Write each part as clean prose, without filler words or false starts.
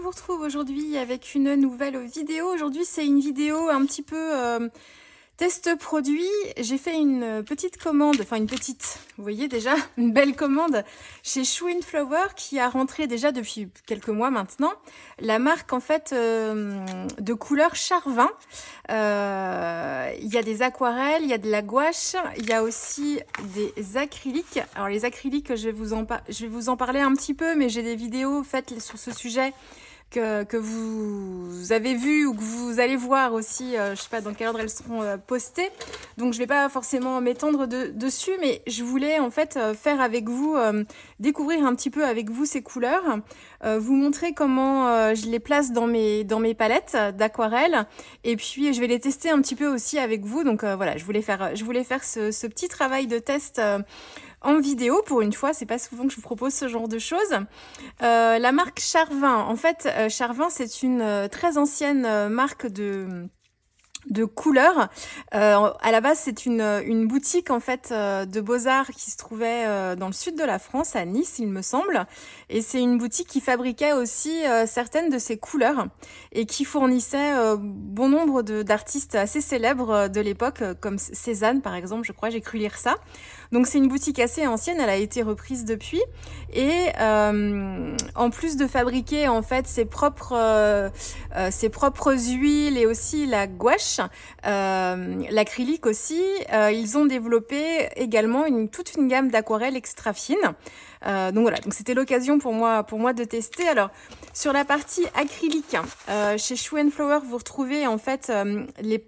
vous retrouve aujourd'hui avec une nouvelle vidéo. Aujourd'hui, c'est une vidéo un petit peu test produit. J'ai fait une petite commande, enfin une petite, vous voyez déjà, une belle commande chez Shoe & Flower qui a rentré déjà depuis quelques mois maintenant. La marque en fait de couleur Charvin. Il y a des aquarelles, il y a de la gouache, il y a aussi des acryliques. Alors les acryliques, je vais vous en parler un petit peu, mais j'ai des vidéos faites sur ce sujet que vous avez vu ou que vous allez voir aussi, je sais pas dans quel ordre elles seront postées, donc je vais pas forcément m'étendre dessus, mais je voulais en fait faire avec vous, découvrir un petit peu avec vous ces couleurs, vous montrer comment je les place dans mes palettes d'aquarelle, et puis je vais les tester un petit peu aussi avec vous. Donc voilà, je voulais faire ce petit travail de test en vidéo. Pour une fois, c'est pas souvent que je vous propose ce genre de choses. La marque Charvin, en fait, Charvin, c'est une très ancienne marque de couleurs. À la base, c'est une boutique en fait de Beaux-Arts qui se trouvait dans le sud de la France, à Nice, il me semble. Et c'est une boutique qui fabriquait aussi certaines de ces couleurs et qui fournissait bon nombre d'artistes assez célèbres de l'époque, comme Cézanne par exemple, je crois, j'ai cru lire ça. Donc c'est une boutique assez ancienne, elle a été reprise depuis. Et en plus de fabriquer en fait ses propres huiles et aussi la gouache, l'acrylique aussi, ils ont développé également toute une gamme d'aquarelles extra fines. Donc voilà, donc c'était l'occasion pour moi de tester. Alors sur la partie acrylique, chez Shoe & Flower, vous retrouvez en fait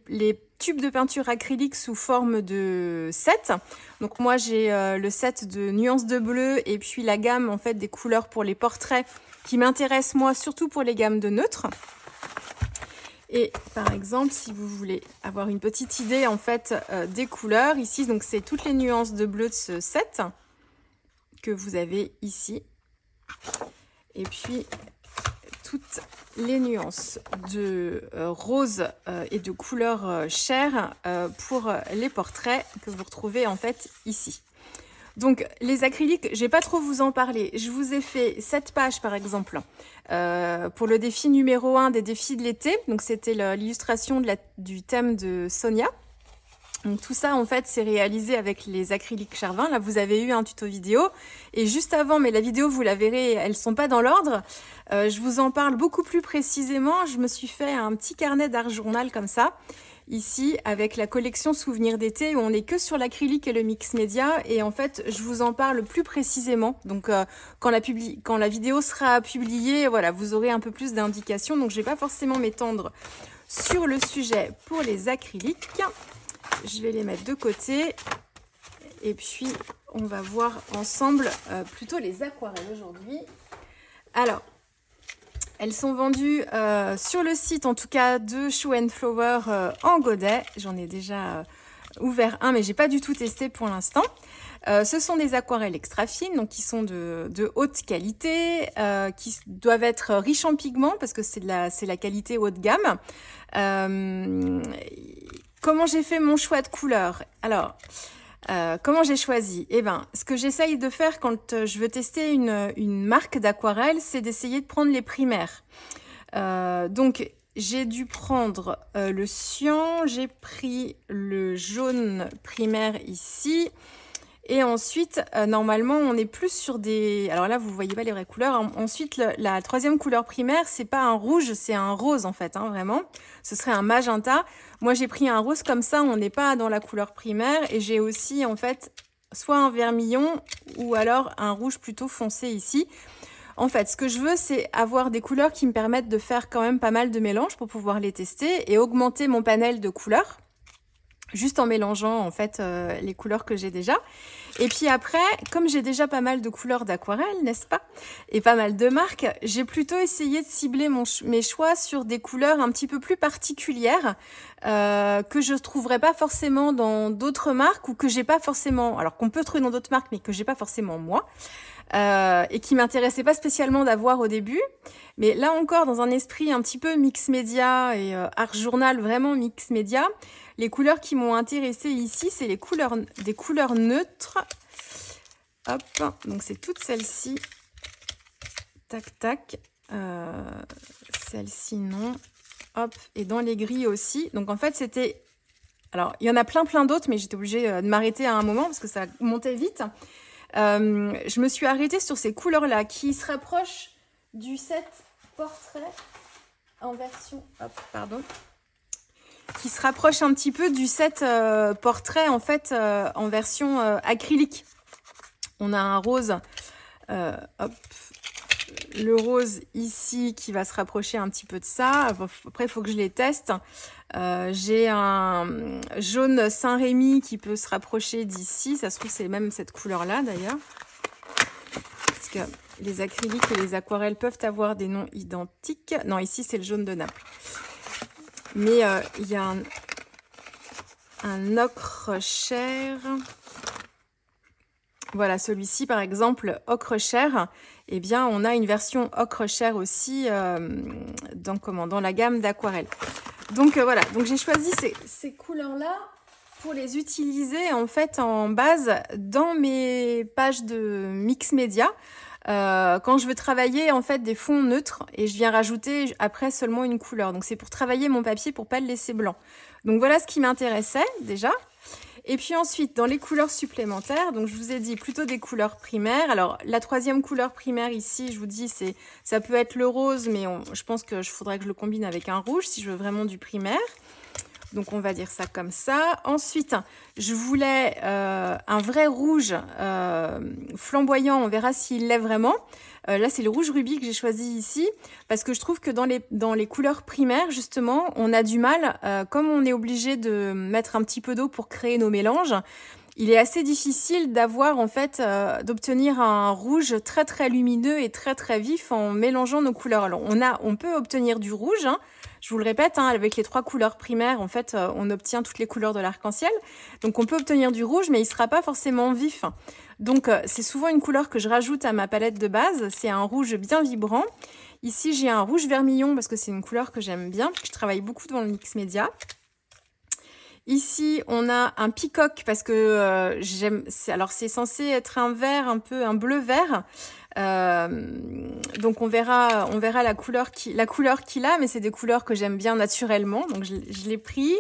les tubes de peinture acrylique sous forme de set. Donc moi j'ai le set de nuances de bleu et puis la gamme en fait des couleurs pour les portraits qui m'intéressent moi surtout pour les gammes de neutres. Et par exemple, si vous voulez avoir une petite idée en fait des couleurs, ici donc c'est toutes les nuances de bleu de ce set que vous avez ici. Et puis toutes les nuances de rose et de couleur chair pour les portraits que vous retrouvez en fait ici. Donc les acryliques, je vais pas trop vous en parler. Je vous ai fait 7 pages par exemple pour le défi numéro 1 des défis de l'été. Donc c'était l'illustration du thème de Sonia. Donc tout ça en fait c'est réalisé avec les acryliques Charvin. Là vous avez eu un tuto vidéo et juste avant, mais la vidéo vous la verrez, elles sont pas dans l'ordre. Je vous en parle beaucoup plus précisément. Je me suis fait un petit carnet d'art journal comme ça ici avec la collection Souvenirs d'été où on n'est que sur l'acrylique et le mix média, et en fait je vous en parle plus précisément. Donc quand la vidéo sera publiée, voilà, vous aurez un peu plus d'indications. Donc je vais pas forcément m'étendre sur le sujet pour les acryliques. Je vais les mettre de côté et puis on va voir ensemble plutôt les aquarelles aujourd'hui. Alors, elles sont vendues sur le site en tout cas de Shoe & Flower en godet. J'en ai déjà ouvert un mais j'ai pas du tout testé pour l'instant. Ce sont des aquarelles extra fines, donc qui sont de haute qualité, qui doivent être riches en pigments parce que c'est la qualité haut de gamme. Comment j'ai fait mon choix de couleur? Alors, comment j'ai choisi? Eh ben, ce que j'essaye de faire quand je veux tester une marque d'aquarelle, c'est d'essayer de prendre les primaires. Donc, j'ai dû prendre le cyan, j'ai pris le jaune primaire ici. Et ensuite, normalement, on est plus sur des... Alors là, vous voyez pas les vraies couleurs. Ensuite, la troisième couleur primaire, c'est pas un rouge, c'est un rose en fait, hein, vraiment. Ce serait un magenta. Moi, j'ai pris un rose comme ça, on n'est pas dans la couleur primaire. Et j'ai aussi, en fait, soit un vermillon ou alors un rouge plutôt foncé ici. En fait, ce que je veux, c'est avoir des couleurs qui me permettent de faire quand même pas mal de mélanges pour pouvoir les tester et augmenter mon panel de couleurs. Juste en mélangeant en fait les couleurs que j'ai déjà. Et puis après, comme j'ai déjà pas mal de couleurs d'aquarelle, n'est-ce pas? Et pas mal de marques, j'ai plutôt essayé de cibler mes choix sur des couleurs un petit peu plus particulières que je ne trouverais pas forcément dans d'autres marques ou que j'ai pas forcément, alors qu'on peut trouver dans d'autres marques mais que j'ai pas forcément moi. Et qui m'intéressait pas spécialement d'avoir au début. Mais là encore, dans un esprit un petit peu mix média et art journal, vraiment mix média, les couleurs qui m'ont intéressée ici, c'est des couleurs neutres. Hop, donc c'est toutes celles-ci. Tac, tac. Celle-ci, non. Hop, et dans les gris aussi. Donc en fait, c'était... Alors, il y en a plein d'autres, mais j'étais obligée de m'arrêter à un moment parce que ça montait vite. Je me suis arrêtée sur ces couleurs-là qui se rapprochent du set portrait en version... Hop, pardon. Qui se rapproche un petit peu du set portrait, en fait, en version acrylique. On a un rose... hop, le rose ici qui va se rapprocher un petit peu de ça. Après, il faut que je les teste. J'ai un jaune Saint-Rémy qui peut se rapprocher d'ici. Ça se trouve, c'est même cette couleur-là d'ailleurs. Parce que les acryliques et les aquarelles peuvent avoir des noms identiques. Non, ici, c'est le jaune de Naples. Mais il y a un ocre chair. Voilà, celui-ci, par exemple, ocre chair, eh bien, on a une version ocre chair aussi dans la gamme d'aquarelle. Donc, voilà. Donc, j'ai choisi ces couleurs-là pour les utiliser, en fait, en base dans mes pages de mix média. Quand je veux travailler, en fait, des fonds neutres et je viens rajouter après seulement une couleur. Donc, c'est pour travailler mon papier pour pas le laisser blanc. Donc, voilà ce qui m'intéressait, déjà. Et puis ensuite, dans les couleurs supplémentaires, donc je vous ai dit plutôt des couleurs primaires. Alors, la troisième couleur primaire ici, je vous dis, ça peut être le rose, mais je pense que faudrait que je le combine avec un rouge si je veux vraiment du primaire. Donc, on va dire ça comme ça. Ensuite, je voulais un vrai rouge flamboyant. On verra s'il l'est vraiment. Là, c'est le rouge rubis que j'ai choisi ici parce que je trouve que dans les couleurs primaires, justement, on a du mal, comme on est obligé de mettre un petit peu d'eau pour créer nos mélanges, il est assez difficile d'avoir, en fait, d'obtenir un rouge très, très lumineux et très, très vif en mélangeant nos couleurs. Alors, on peut obtenir du rouge, hein. Je vous le répète, hein, avec les 3 couleurs primaires, en fait, on obtient toutes les couleurs de l'arc-en-ciel. Donc, on peut obtenir du rouge, mais il ne sera pas forcément vif. Donc, c'est souvent une couleur que je rajoute à ma palette de base. C'est un rouge bien vibrant. Ici, j'ai un rouge vermillon parce que c'est une couleur que j'aime bien, parce que je travaille beaucoup dans le mix média. Ici, on a un peacock parce que j'aime... Alors, c'est censé être un vert, un bleu vert. Donc, on verra la couleur qu'il a, mais c'est des couleurs que j'aime bien naturellement. Donc, je l'ai pris.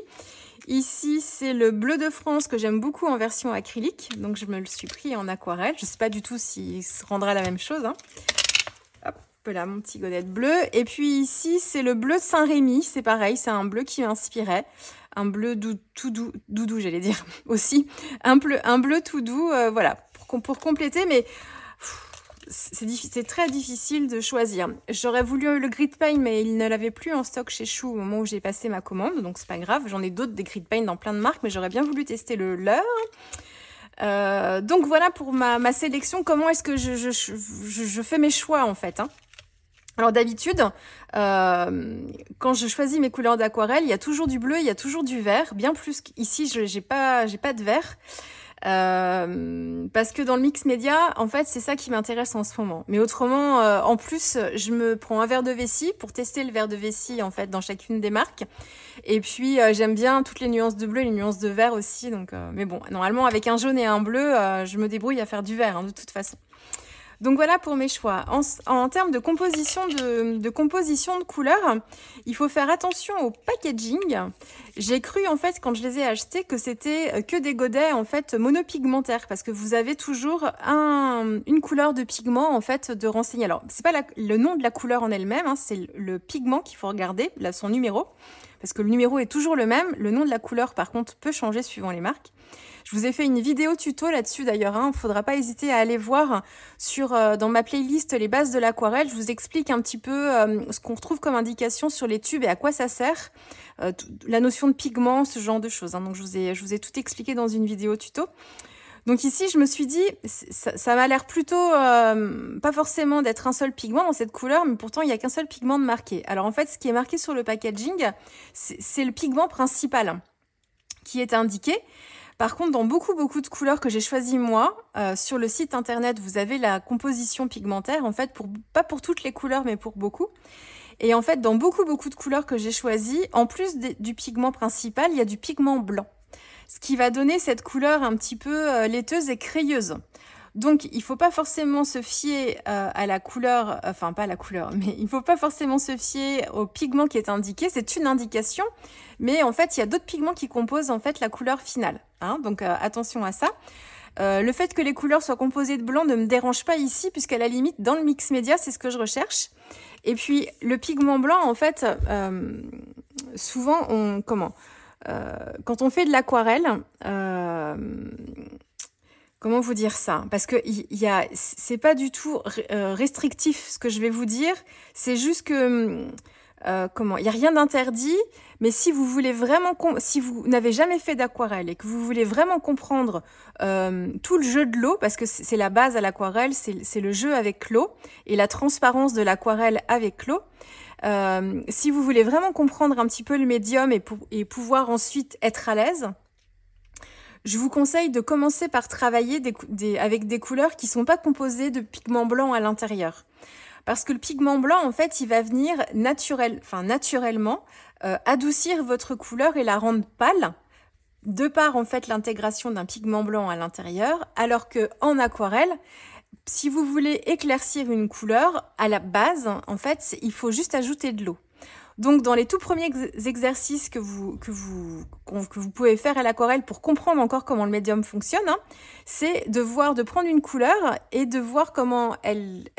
Ici, c'est le bleu de France que j'aime beaucoup en version acrylique. Donc, je me le suis pris en aquarelle. Je ne sais pas du tout s'il se rendra la même chose, hein. Hop, là, mon petit godet bleu. Et puis ici, c'est le bleu de Saint-Rémy. C'est pareil, c'est un bleu qui m'inspirait. Un bleu tout doudou, j'allais dire aussi. Un bleu tout doux, voilà, pour compléter. Mais c'est très difficile de choisir. J'aurais voulu le Grit Paint, mais il ne l'avait plus en stock chez Chou au moment où j'ai passé ma commande. Donc, c'est pas grave. J'en ai d'autres, des Grit Paint dans plein de marques, mais j'aurais bien voulu tester le leur. Donc, voilà pour ma sélection. Comment est-ce que je fais mes choix, en fait, hein. Alors d'habitude, quand je choisis mes couleurs d'aquarelle, il y a toujours du bleu, il y a toujours du vert, bien plus qu'ici, j'ai pas de vert. Parce que dans le mix média, en fait, c'est ça qui m'intéresse en ce moment. Mais autrement, en plus, je me prends un verre de vessie pour tester le verre de vessie, en fait, dans chacune des marques. Et puis, j'aime bien toutes les nuances de bleu et les nuances de vert aussi. Donc, mais bon, normalement, avec un jaune et un bleu, je me débrouille à faire du vert, hein, de toute façon. Donc voilà pour mes choix. En termes de composition de couleurs, il faut faire attention au packaging. J'ai cru en fait quand je les ai achetés que c'était que des godets en fait monopigmentaires parce que vous avez toujours une couleur de pigment en fait de renseigner. Alors c'est pas le nom de la couleur en elle-même, hein, c'est le pigment qu'il faut regarder, là son numéro. Parce que le numéro est toujours le même. Le nom de la couleur, par contre, peut changer suivant les marques. Je vous ai fait une vidéo tuto là-dessus d'ailleurs. Il ne faudra pas hésiter à aller voir dans ma playlist les bases de l'aquarelle. Je vous explique un petit peu ce qu'on retrouve comme indication sur les tubes et à quoi ça sert. La notion de pigment, ce genre de choses, hein. Donc, je vous ai tout expliqué dans une vidéo tuto. Donc ici, je me suis dit, ça m'a l'air plutôt, pas forcément d'être un seul pigment dans cette couleur, mais pourtant, il n'y a qu'un seul pigment de marqué. Alors en fait, ce qui est marqué sur le packaging, c'est le pigment principal qui est indiqué. Par contre, dans beaucoup de couleurs que j'ai choisies moi, sur le site internet, vous avez la composition pigmentaire, en fait, pas pour toutes les couleurs, mais pour beaucoup. Et en fait, dans beaucoup de couleurs que j'ai choisies, en plus du pigment principal, il y a du pigment blanc. Ce qui va donner cette couleur un petit peu laiteuse et crayeuse. Donc, il faut pas forcément se fier à la couleur, enfin pas à la couleur, mais il faut pas forcément se fier au pigment qui est indiqué. C'est une indication, mais en fait, il y a d'autres pigments qui composent en fait la couleur finale. Hein, donc, attention à ça. Le fait que les couleurs soient composées de blanc ne me dérange pas ici, puisqu'à la limite, dans le mix média, c'est ce que je recherche. Et puis, le pigment blanc, en fait, souvent, quand on fait de l'aquarelle, comment vous dire ça? Parce que c'est pas du tout restrictif ce que je vais vous dire. C'est juste que il y a rien d'interdit. Mais si vous voulez vraiment, si vous n'avez jamais fait d'aquarelle et que vous voulez vraiment comprendre tout le jeu de l'eau, parce que c'est la base à l'aquarelle, c'est le jeu avec l'eau et la transparence de l'aquarelle avec l'eau. Si vous voulez vraiment comprendre un petit peu le médium et pouvoir ensuite être à l'aise, je vous conseille de commencer par travailler avec des couleurs qui sont pas composées de pigments blancs à l'intérieur. Parce que le pigment blanc, en fait, il va venir naturellement adoucir votre couleur et la rendre pâle, de par en fait l'intégration d'un pigment blanc à l'intérieur, alors que en aquarelle, si vous voulez éclaircir une couleur, à la base, en fait, il faut juste ajouter de l'eau. Donc, dans les tout premiers exercices que vous pouvez faire à l'aquarelle pour comprendre encore comment le médium fonctionne, hein, c'est de prendre une couleur et de voir comment elle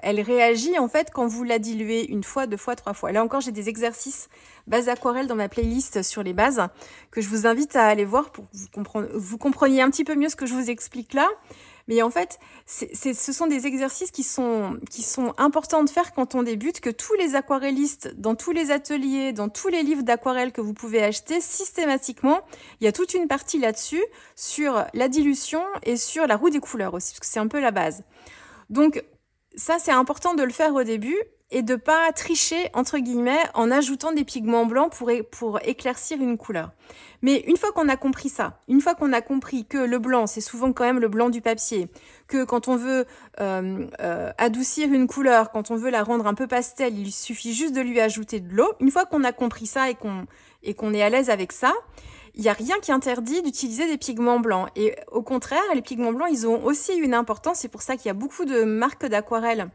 réagit en fait quand vous la diluez une fois, deux fois, trois fois. Là encore, j'ai des exercices base aquarelle dans ma playlist sur les bases que je vous invite à aller voir pour que vous compreniez un petit peu mieux ce que je vous explique là. Mais en fait, ce sont des exercices qui sont importants de faire quand on débute, que tous les aquarellistes, dans tous les ateliers, dans tous les livres d'aquarelle que vous pouvez acheter, systématiquement, il y a toute une partie là-dessus, sur la dilution et sur la roue des couleurs aussi, parce que c'est un peu la base. Donc, ça, c'est important de le faire au début et de pas tricher, entre guillemets, en ajoutant des pigments blancs pour éclaircir une couleur. Mais une fois qu'on a compris ça, une fois qu'on a compris que le blanc, c'est souvent quand même le blanc du papier, que quand on veut adoucir une couleur, quand on veut la rendre un peu pastel, il suffit juste de lui ajouter de l'eau. Une fois qu'on a compris ça et qu'on est à l'aise avec ça, il n'y a rien qui interdit d'utiliser des pigments blancs. Et au contraire, les pigments blancs, ils ont aussi une importance. C'est pour ça qu'il y a beaucoup de marques d'aquarelle,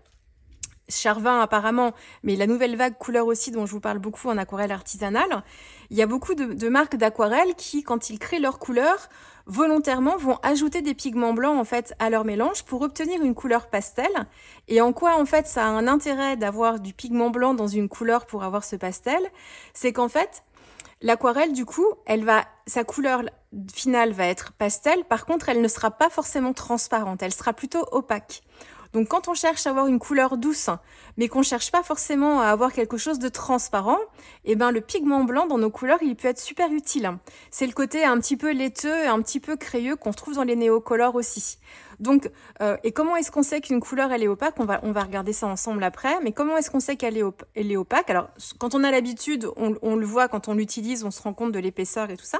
Charvin apparemment, mais la nouvelle vague couleur aussi dont je vous parle beaucoup en aquarelle artisanale. Il y a beaucoup de marques d'aquarelle qui, quand ils créent leur couleur, volontairement vont ajouter des pigments blancs en fait à leur mélange pour obtenir une couleur pastel. Et en quoi en fait ça a un intérêt d'avoir du pigment blanc dans une couleur pour avoir ce pastel, c'est qu'en fait l'aquarelle du coup, sa couleur finale va être pastel. Par contre, elle ne sera pas forcément transparente, elle sera plutôt opaque. Donc, quand on cherche à avoir une couleur douce, mais qu'on cherche pas forcément à avoir quelque chose de transparent, eh ben, le pigment blanc dans nos couleurs, il peut être super utile. C'est le côté un petit peu laiteux et un petit peu crayeux qu'on trouve dans les néocolores aussi. Donc, et comment est-ce qu'on sait qu'une couleur, elle est opaque? On va regarder ça ensemble après. Mais comment est-ce qu'on sait qu'elle est opaque? Alors, quand on a l'habitude, on le voit quand on l'utilise, on se rend compte de l'épaisseur et tout ça.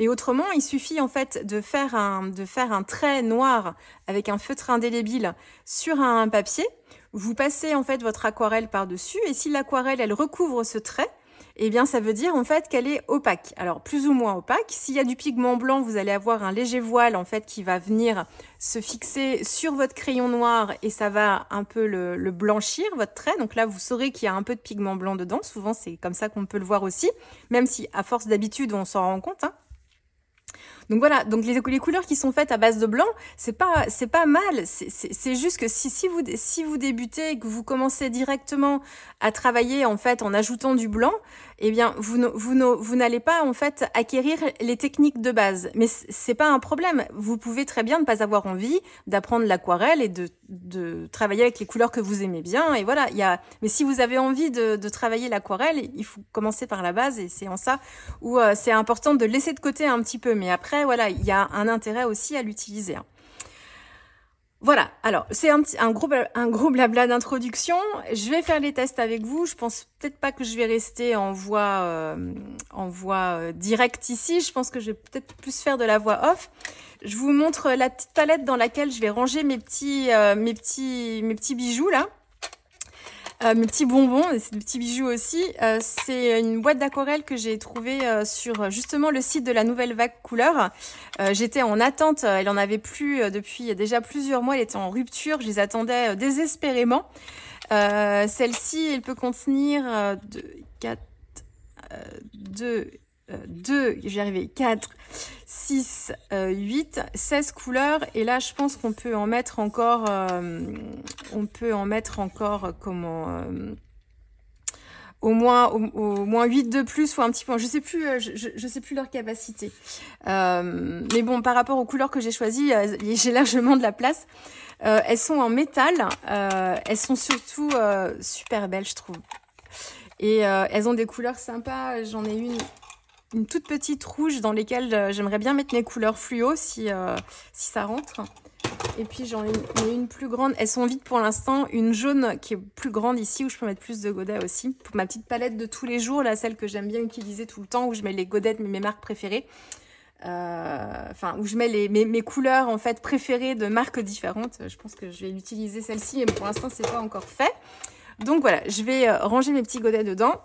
Mais autrement, il suffit en fait de faire un trait noir avec un feutre indélébile sur un papier. Vous passez en fait votre aquarelle par-dessus et si l'aquarelle elle recouvre ce trait, eh bien ça veut dire en fait qu'elle est opaque. Alors plus ou moins opaque. S'il y a du pigment blanc, vous allez avoir un léger voile en fait qui va venir se fixer sur votre crayon noir et ça va un peu le blanchir votre trait. Donc là vous saurez qu'il y a un peu de pigment blanc dedans. Souvent c'est comme ça qu'on peut le voir aussi, même si à force d'habitude on s'en rend compte. Hein. Donc voilà, donc les couleurs qui sont faites à base de blanc, c'est pas mal. C'est juste que si vous débutez et que vous commencez directement à travailler en fait en ajoutant du blanc, eh bien vous n'allez pas en fait acquérir les techniques de base. Mais c'est pas un problème. Vous pouvez très bien ne pas avoir envie d'apprendre l'aquarelle et de travailler avec les couleurs que vous aimez bien. Et voilà, mais si vous avez envie de travailler l'aquarelle, il faut commencer par la base et c'est en ça où c'est important de laisser de côté un petit peu. Mais après, voilà, il y a un intérêt aussi à l'utiliser. Voilà, alors c'est un gros blabla d'introduction. Je vais faire les tests avec vous. Je pense peut-être pas que je vais rester en voix directe ici. Je pense que je vais peut-être plus faire de la voix off. Je vous montre la petite palette dans laquelle je vais ranger mes petits bijoux là. Mes petits bonbons, c'est des petits bijoux aussi. C'est une boîte d'aquarelle que j'ai trouvée sur justement le site de la Nouvelle Vague Couleurs. J'étais en attente, elle en avait plus depuis déjà plusieurs mois, elle était en rupture, je les attendais désespérément. Celle-ci, elle peut contenir 2, j'y arrivé, 4, 6, 8, 16 couleurs. Et là, je pense qu'on peut en mettre encore, au moins 8 de plus ou un petit peu, je sais plus, je sais plus leur capacité. Mais bon, par rapport aux couleurs que j'ai choisies, j'ai largement de la place. Elles sont en métal, elles sont surtout super belles, je trouve. Et elles ont des couleurs sympas. J'en ai une toute petite rouge dans lesquelles j'aimerais bien mettre mes couleurs fluo si ça rentre. Et puis j'en ai une plus grande. Elles sont vides pour l'instant. Une jaune qui est plus grande ici où je peux mettre plus de godets aussi. Pour ma petite palette de tous les jours, là, celle que j'aime bien utiliser tout le temps, où je mets les godets de mes marques préférées. Enfin, où je mets mes couleurs en fait préférées de marques différentes. Je pense que je vais l'utiliser celle-ci, mais pour l'instant, c'est pas encore fait. Donc voilà, je vais ranger mes petits godets dedans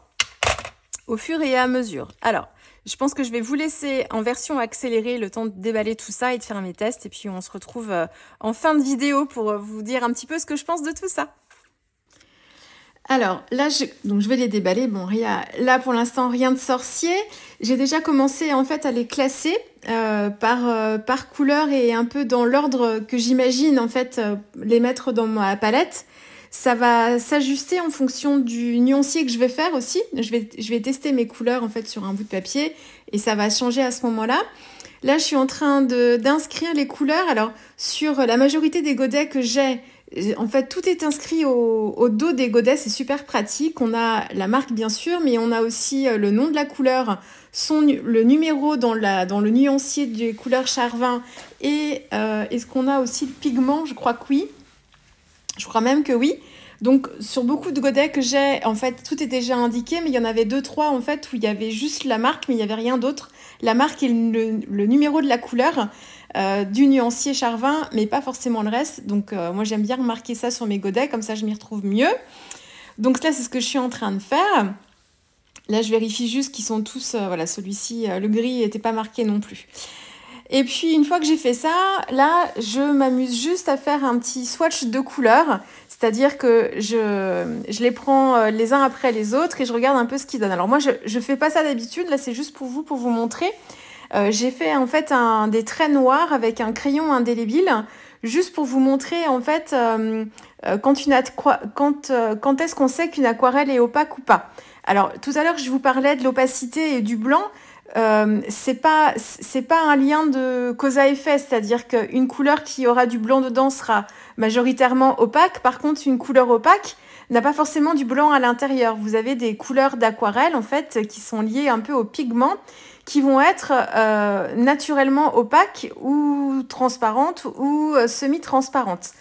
au fur et à mesure. Alors, je pense que je vais vous laisser en version accélérée le temps de déballer tout ça et de faire mes tests. Et puis, on se retrouve en fin de vidéo pour vous dire un petit peu ce que je pense de tout ça. Alors, là, donc je vais les déballer. Bon, là, pour l'instant, rien de sorcier. J'ai déjà commencé, en fait, à les classer par couleur et un peu dans l'ordre que j'imagine, en fait, les mettre dans ma palette. Ça va s'ajuster en fonction du nuancier que je vais faire aussi. Je vais tester mes couleurs en fait sur un bout de papier et ça va changer à ce moment-là. Là, je suis en train d'inscrire les couleurs. Alors, sur la majorité des godets que j'ai, en fait, tout est inscrit au dos des godets. C'est super pratique. On a la marque, bien sûr, mais on a aussi le nom de la couleur, le numéro dans le nuancier des couleurs Charvin et est-ce qu'on a aussi le pigment? Je crois que oui. Je crois même que oui. Donc, sur beaucoup de godets que j'ai, en fait, tout est déjà indiqué, mais il y en avait 2-3, en fait, où il y avait juste la marque, mais il n'y avait rien d'autre. La marque et le numéro de la couleur du nuancier Charvin, mais pas forcément le reste. Donc, moi, j'aime bien remarquer ça sur mes godets, comme ça, je m'y retrouve mieux. Donc, là, c'est ce que je suis en train de faire. Là, je vérifie juste qu'ils sont tous... voilà, celui-ci, le gris, n'était pas marqué non plus. Et puis, une fois que j'ai fait ça, là, je m'amuse juste à faire un petit swatch de couleurs. C'est-à-dire que je les prends les uns après les autres et je regarde un peu ce qu'ils donnent. Alors moi, je fais pas ça d'habitude. Là, c'est juste pour vous montrer. J'ai fait en fait des traits noirs avec un crayon indélébile, juste pour vous montrer en fait quand est-ce qu'on sait qu'une aquarelle est opaque ou pas. Alors, tout à l'heure, je vous parlais de l'opacité et du blanc. C'est pas un lien de cause à effet, c'est-à-dire qu'une couleur qui aura du blanc dedans sera majoritairement opaque. Par contre, une couleur opaque n'a pas forcément du blanc à l'intérieur. Vous avez des couleurs d'aquarelle en fait qui sont liées un peu au pigment, qui vont être naturellement opaques ou transparentes ou semi-transparentes.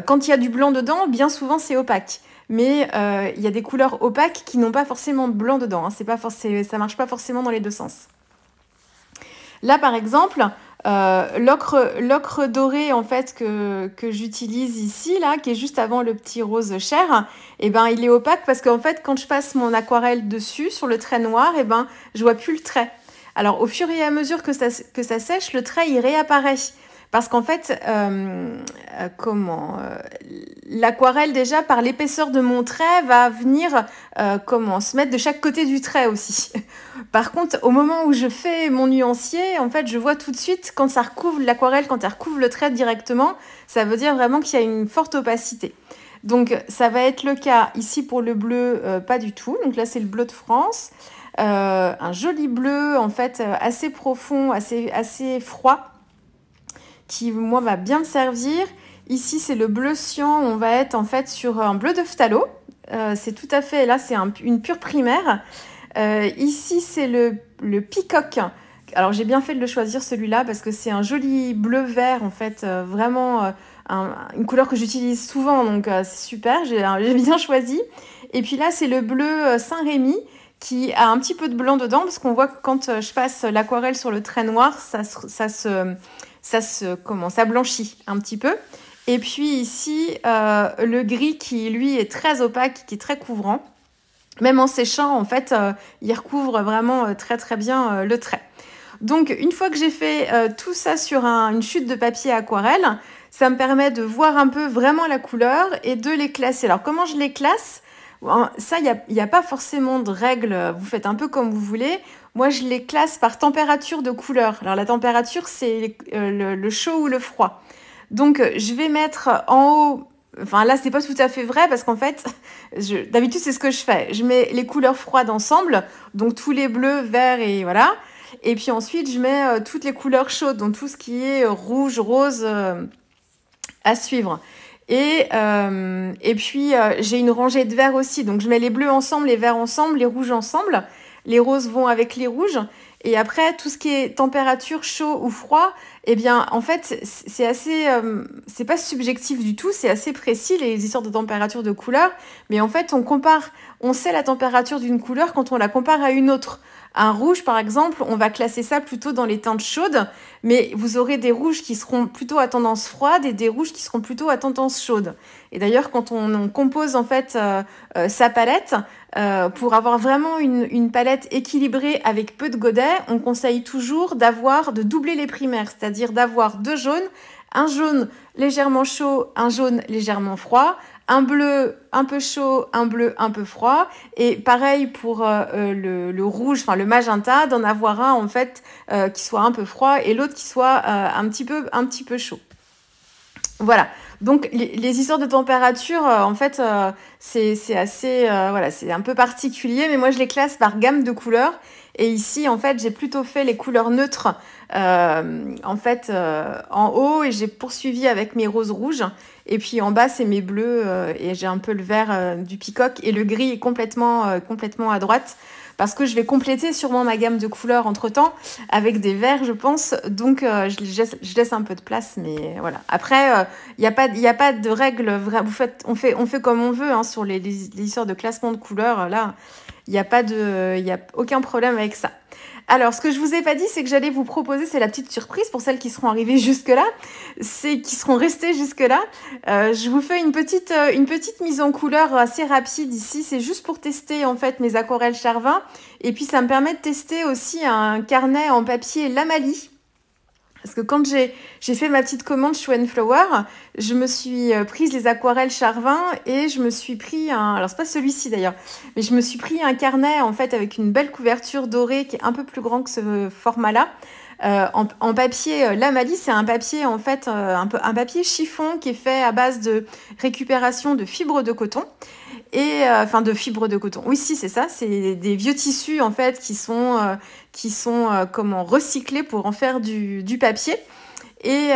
Quand il y a du blanc dedans, bien souvent c'est opaque. Mais il y a des couleurs opaques qui n'ont pas forcément de blanc dedans. Hein. Ça marche pas forcément dans les deux sens. Là, par exemple, l'ocre doré en fait que j'utilise ici, là, qui est juste avant le petit rose chair, eh ben, il est opaque parce qu'en fait, quand je passe mon aquarelle dessus, sur le trait noir, eh ben, je vois plus le trait. Alors, au fur et à mesure que ça sèche, le trait, il réapparaît. Parce qu'en fait, l'aquarelle, déjà, par l'épaisseur de mon trait, va venir se mettre de chaque côté du trait aussi. Par contre, au moment où je fais mon nuancier, en fait, je vois tout de suite, quand ça recouvre l'aquarelle, quand elle recouvre le trait directement, ça veut dire vraiment qu'il y a une forte opacité. Donc, ça va être le cas ici pour le bleu, pas du tout. Donc là, c'est le bleu de France. Un joli bleu, en fait, assez profond, assez froid, qui, moi, va bien me servir. Ici, c'est le bleu cyan. On va être, en fait, sur un bleu de phthalo. C'est tout à fait... Là, c'est une pure primaire. Ici, c'est le peacock. Alors, j'ai bien fait de le choisir, celui-là, parce que c'est un joli bleu-vert, en fait. Vraiment, une couleur que j'utilise souvent. Donc, c'est super. J'ai bien choisi. Et puis là, c'est le bleu Saint-Rémy, qui a un petit peu de blanc dedans, parce qu'on voit que quand je passe l'aquarelle sur le trait noir, ça blanchit un petit peu. Et puis ici, le gris qui, lui, est très opaque, qui est très couvrant. Même en séchant, en fait, il recouvre vraiment très très bien le trait. Donc, une fois que j'ai fait tout ça sur une chute de papier aquarelle, ça me permet de voir un peu vraiment la couleur et de les classer. Alors, comment je les classe? Ça, il n'y a pas forcément de règle, vous faites un peu comme vous voulez. Moi, je les classe par température de couleur. Alors, la température, c'est le chaud ou le froid. Donc, je vais mettre en haut... Enfin, là, c'est pas tout à fait vrai parce qu'en fait, d'habitude, c'est ce que je fais. Je mets les couleurs froides ensemble, donc tous les bleus, verts et voilà. Et puis ensuite, je mets toutes les couleurs chaudes, donc tout ce qui est rouge, rose à suivre. Et puis, j'ai une rangée de verts aussi. Donc, je mets les bleus ensemble, les verts ensemble, les rouges ensemble. Les roses vont avec les rouges. Et après, tout ce qui est température, chaud ou froid, eh bien, en fait, c'est assez... c'est pas subjectif du tout, c'est assez précis, les histoires de température, de couleur. Mais en fait, on sait la température d'une couleur quand on la compare à une autre. Un rouge, par exemple, on va classer ça plutôt dans les teintes chaudes, mais vous aurez des rouges qui seront plutôt à tendance froide et des rouges qui seront plutôt à tendance chaude. Et d'ailleurs, quand on compose en fait sa palette, pour avoir vraiment une palette équilibrée avec peu de godets, on conseille toujours de doubler les primaires, c'est-à-dire d'avoir deux jaunes, un jaune légèrement chaud, un jaune légèrement froid, un bleu un peu chaud, un bleu un peu froid, et pareil pour le rouge, enfin le magenta, d'en avoir un en fait qui soit un peu froid et l'autre qui soit un petit peu chaud. Voilà. Donc les histoires de température, en fait, c'est assez, voilà, c'est un peu particulier, mais moi je les classe par gamme de couleurs. Et ici, en fait, j'ai plutôt fait les couleurs neutres, en fait, en haut, et j'ai poursuivi avec mes roses rouges. Et puis en bas, c'est mes bleus, et j'ai un peu le vert du peacock, et le gris est complètement à droite. Parce que je vais compléter sûrement ma gamme de couleurs entre-temps avec des verts, je pense. Donc, je laisse un peu de place, mais voilà. Après, il n'y a pas de règle. On fait comme on veut hein, sur les histoires de classement de couleurs. Là, il n'y a aucun problème avec ça. Alors, ce que je vous ai pas dit, c'est que j'allais vous proposer, c'est la petite surprise pour celles qui seront arrivées jusque-là, qui seront restées jusque-là. Je vous fais une petite mise en couleur assez rapide ici. C'est juste pour tester en fait mes aquarelles Charvin. Et puis, ça me permet de tester aussi un carnet en papier Lamalie. Parce que quand j'ai fait ma petite commande Show & Flower, je me suis prise les aquarelles Charvin et je me suis pris alors c'est pas celui-ci d'ailleurs, mais je me suis pris un carnet en fait avec une belle couverture dorée qui est un peu plus grand que ce format-là. En papier Lamalie, c'est un papier en fait un papier chiffon qui est fait à base de récupération de fibres de coton. Et enfin de fibres de coton. Oui, si, c'est ça. C'est des vieux tissus en fait qui sont comment recyclés pour en faire du papier. Et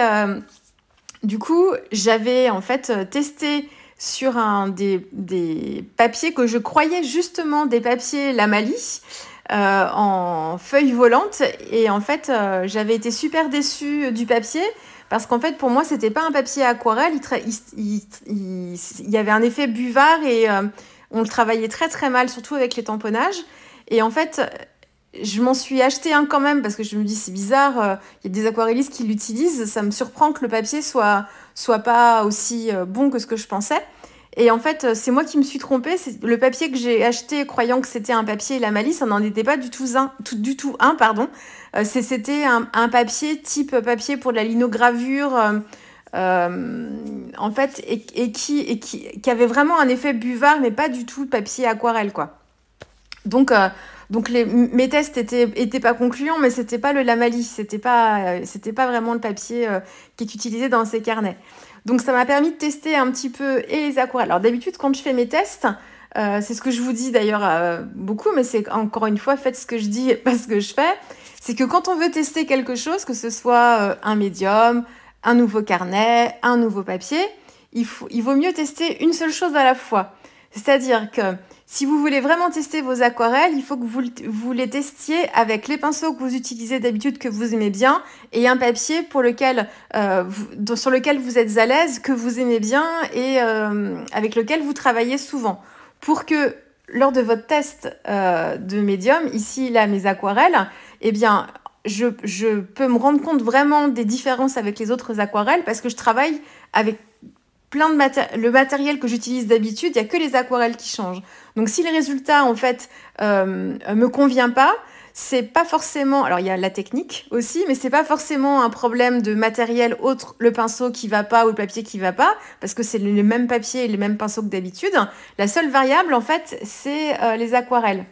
du coup, j'avais en fait testé sur des papiers que je croyais justement des papiers Lamalie en feuilles volantes. Et en fait, j'avais été super déçue du papier. Parce qu'en fait, pour moi, c'était pas un papier aquarelle. Il y avait un effet buvard et on le travaillait très très mal, surtout avec les tamponnages. Et en fait, je m'en suis acheté un quand même parce que je me dis c'est bizarre. Il y a des aquarellistes qui l'utilisent. Ça me surprend que le papier soit pas aussi bon que ce que je pensais. Et en fait, c'est moi qui me suis trompée. C'est le papier que j'ai acheté croyant que c'était un papier Lamalie, ça n'en était pas du tout un, pardon. C'était un papier type papier pour de la linogravure, en fait, et qui avait vraiment un effet buvard, mais pas du tout papier aquarelle, quoi. Donc mes tests étaient pas concluants, mais c'était pas le Lamalie, c'était pas vraiment le papier qui est utilisé dans ces carnets. Donc ça m'a permis de tester un petit peu et les aquarelles. Alors d'habitude quand je fais mes tests, c'est ce que je vous dis d'ailleurs beaucoup, mais c'est encore une fois faites ce que je dis et pas ce que je fais. C'est que quand on veut tester quelque chose, que ce soit un médium, un nouveau carnet, un nouveau papier, il vaut mieux tester une seule chose à la fois. C'est-à-dire que si vous voulez vraiment tester vos aquarelles, il faut que vous les testiez avec les pinceaux que vous utilisez d'habitude, que vous aimez bien, et un papier sur lequel vous êtes à l'aise, que vous aimez bien et avec lequel vous travaillez souvent. Pour que lors de votre test de médium, ici, là, mes aquarelles, eh bien, je peux me rendre compte vraiment des différences avec les autres aquarelles parce que je travaille avec le matériel que j'utilise d'habitude, il n'y a que les aquarelles qui changent. Donc si le résultat en fait me convient pas, c'est pas forcément, alors il y a la technique aussi, mais c'est pas forcément un problème de matériel autre, le pinceau qui va pas ou le papier qui va pas, parce que c'est le même papier et les mêmes pinceaux que d'habitude. La seule variable en fait, c'est les aquarelles.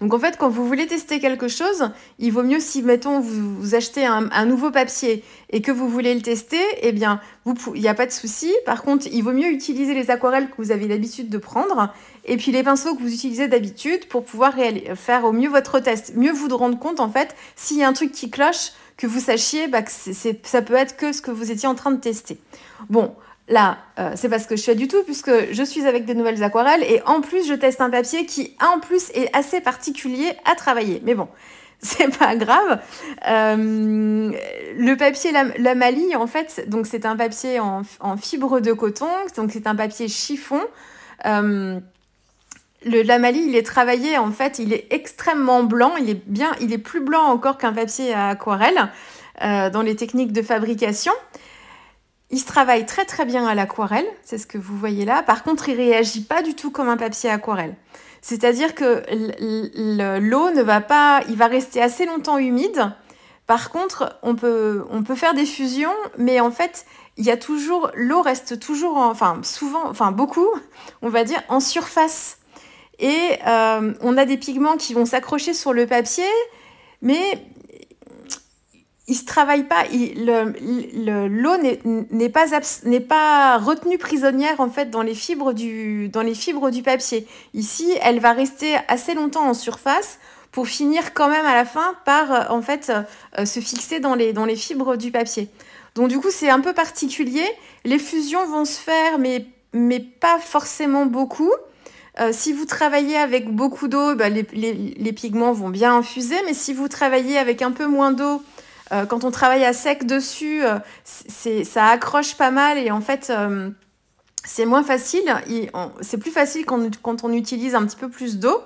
Donc en fait, quand vous voulez tester quelque chose, il vaut mieux si, mettons, vous achetez un nouveau papier et que vous voulez le tester, eh bien, il n'y a pas de souci. Par contre, il vaut mieux utiliser les aquarelles que vous avez l'habitude de prendre et puis les pinceaux que vous utilisez d'habitude pour pouvoir faire au mieux votre test. Mieux vous rendre compte, en fait, s'il y a un truc qui cloche, que vous sachiez que ça peut être que ce que vous étiez en train de tester. Bon, là, c'est pas ce que je fais du tout puisque je suis avec des nouvelles aquarelles et en plus, je teste un papier qui, en plus, est assez particulier à travailler. Mais bon, c'est pas grave. Le papier Lamalie, en fait, donc c'est un papier en fibre de coton, donc c'est un papier chiffon. Le Lamalie, il est travaillé, en fait, il est extrêmement blanc, il est plus blanc encore qu'un papier à aquarelle dans les techniques de fabrication. Il se travaille très très bien à l'aquarelle, c'est ce que vous voyez là. Par contre, il réagit pas du tout comme un papier aquarelle. C'est-à-dire que l'eau ne va pas, il va rester assez longtemps humide. Par contre, on peut faire des fusions, mais en fait, l'eau reste toujours, souvent, beaucoup, on va dire, en surface. Et on a des pigments qui vont s'accrocher sur le papier, mais il se travaille pas. L'eau n'est pas retenue prisonnière en fait dans les fibres du papier. Ici, elle va rester assez longtemps en surface pour finir quand même à la fin par se fixer dans les fibres du papier. Donc du coup, c'est un peu particulier. Les fusions vont se faire, mais pas forcément beaucoup. Si vous travaillez avec beaucoup d'eau, les pigments vont bien infuser, mais si vous travaillez avec un peu moins d'eau, quand on travaille à sec dessus, ça accroche pas mal et en fait, c'est moins facile. C'est plus facile quand on utilise un petit peu plus d'eau.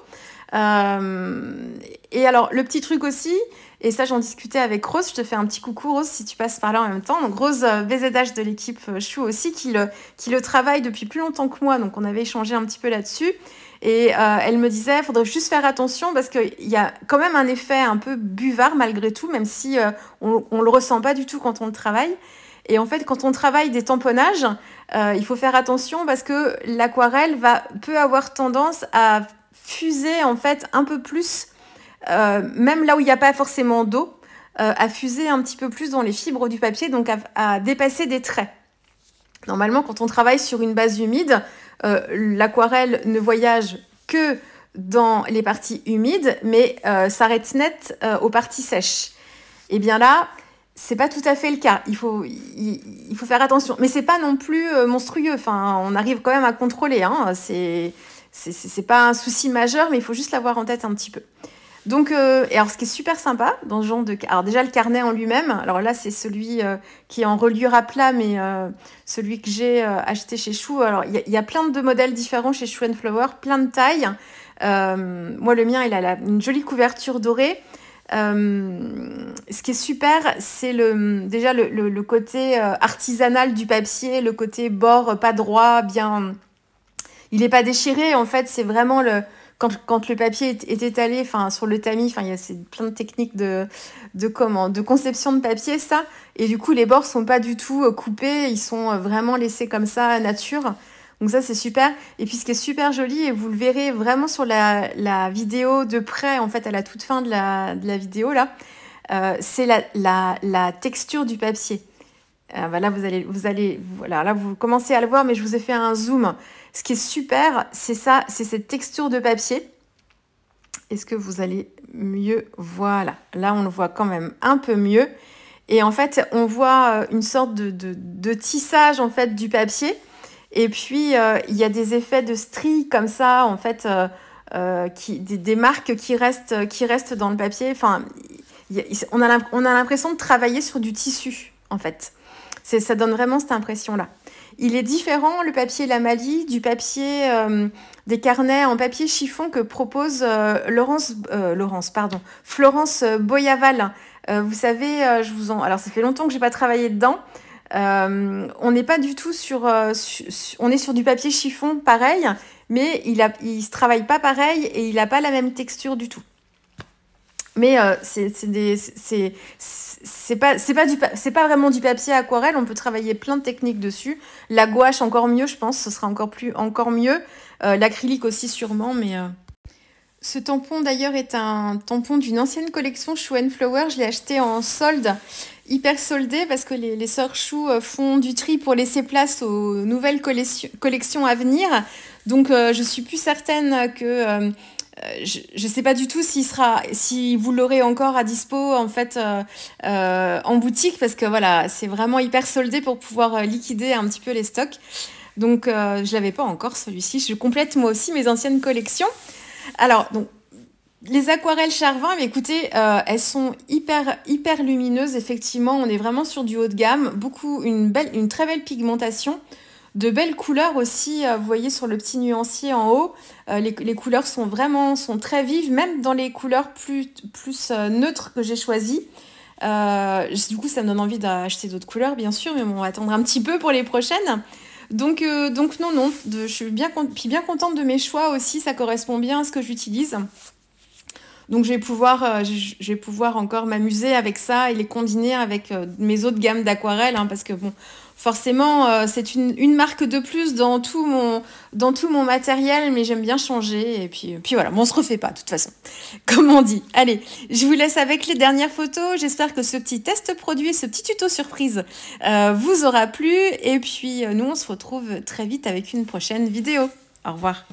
Et alors, le petit truc aussi, et ça j'en discutais avec Rose, je te fais un petit coucou Rose si tu passes par là en même temps. Donc Rose BZH de l'équipe Chou aussi, qui le travaille depuis plus longtemps que moi, donc on avait échangé un petit peu là-dessus. Et elle me disait, il faudrait juste faire attention parce qu'il y a quand même un effet un peu buvard malgré tout, même si on le ressent pas du tout quand on le travaille. Et en fait, quand on travaille des tamponnages, il faut faire attention parce que l'aquarelle peut avoir tendance à fuser en fait un peu plus, même là où il n'y a pas forcément d'eau, à fuser un petit peu plus dans les fibres du papier, donc à dépasser des traits. Normalement, quand on travaille sur une base humide, l'aquarelle ne voyage que dans les parties humides, mais s'arrête net aux parties sèches. Et bien là, c'est pas tout à fait le cas. Il faut faire attention. Mais c'est pas non plus monstrueux. Enfin, on arrive quand même à contrôler. Hein. C'est pas un souci majeur, mais il faut juste l'avoir en tête un petit peu. Donc, et alors, ce qui est super sympa dans ce genre de... Alors déjà, le carnet en lui-même. Alors là, c'est celui qui est en reliure à plat, mais celui que j'ai acheté chez Chou. Alors, il y a plein de modèles différents chez Chou & Flower, plein de tailles. Moi, le mien, il a une jolie couverture dorée. Ce qui est super, c'est déjà le côté artisanal du papier, le côté bord pas droit, bien... Il n'est pas déchiré, en fait, c'est vraiment quand le papier est étalé sur le tamis, il y a plein de techniques de conception de papier, ça. Et du coup, les bords sont pas du tout coupés, ils sont vraiment laissés comme ça, nature. Donc ça, c'est super. Et puis, ce qui est super joli, et vous le verrez vraiment sur la vidéo de près, en fait, à la toute fin de la vidéo, là, c'est la texture du papier. Là, voilà, là, vous commencez à le voir, mais je vous ai fait un zoom. Ce qui est super, c'est ça, c'est cette texture de papier. Est-ce que vous allez mieux? Voilà, là, on le voit quand même un peu mieux. Et en fait, on voit une sorte de tissage, en fait, du papier. Et puis, il y a des effets de stries comme ça, en fait, des marques qui restent dans le papier. Enfin, on a l'impression de travailler sur du tissu, en fait. Ça donne vraiment cette impression-là. Il est différent, le papier Lamalie, du papier des carnets en papier chiffon que propose Florence Boyaval. Vous savez, alors ça fait longtemps que j'ai pas travaillé dedans. On n'est pas du tout on est sur du papier chiffon pareil, mais il se travaille pas pareil et il n'a pas la même texture du tout. Mais c'est pas vraiment du papier aquarelle. On peut travailler plein de techniques dessus. La gouache encore mieux, je pense. Ce sera encore mieux. L'acrylique aussi sûrement, mais ce tampon d'ailleurs est un tampon d'une ancienne collection Chou & Flower. Je l'ai acheté en solde, hyper soldé, parce que les sœurs Chou font du tri pour laisser place aux nouvelles collections à venir. Donc je suis plus certaine que je sais pas du tout si vous l'aurez encore à dispo en fait en boutique, parce que voilà, c'est vraiment hyper soldé pour pouvoir liquider un petit peu les stocks. Donc je l'avais pas encore celui-ci. Je complète moi aussi mes anciennes collections. Alors donc les aquarelles Charvin, mais écoutez, elles sont hyper lumineuses. Effectivement, on est vraiment sur du haut de gamme. Une très belle pigmentation. De belles couleurs aussi, vous voyez sur le petit nuancier en haut, les couleurs sont très vives, même dans les couleurs plus neutres que j'ai choisies. Du coup, ça me donne envie d'acheter d'autres couleurs, bien sûr, mais bon, on va attendre un petit peu pour les prochaines. Donc non, je suis bien contente de mes choix aussi, ça correspond bien à ce que j'utilise. Donc je vais pouvoir encore m'amuser avec ça et les combiner avec mes autres gammes d'aquarelles, hein, parce que bon, forcément, c'est une marque de plus dans tout mon matériel, mais j'aime bien changer. Et puis voilà, bon, on se refait pas, de toute façon, comme on dit. Allez, je vous laisse avec les dernières photos. J'espère que ce petit test produit, ce petit tuto surprise vous aura plu. Et puis, nous, on se retrouve très vite avec une prochaine vidéo. Au revoir.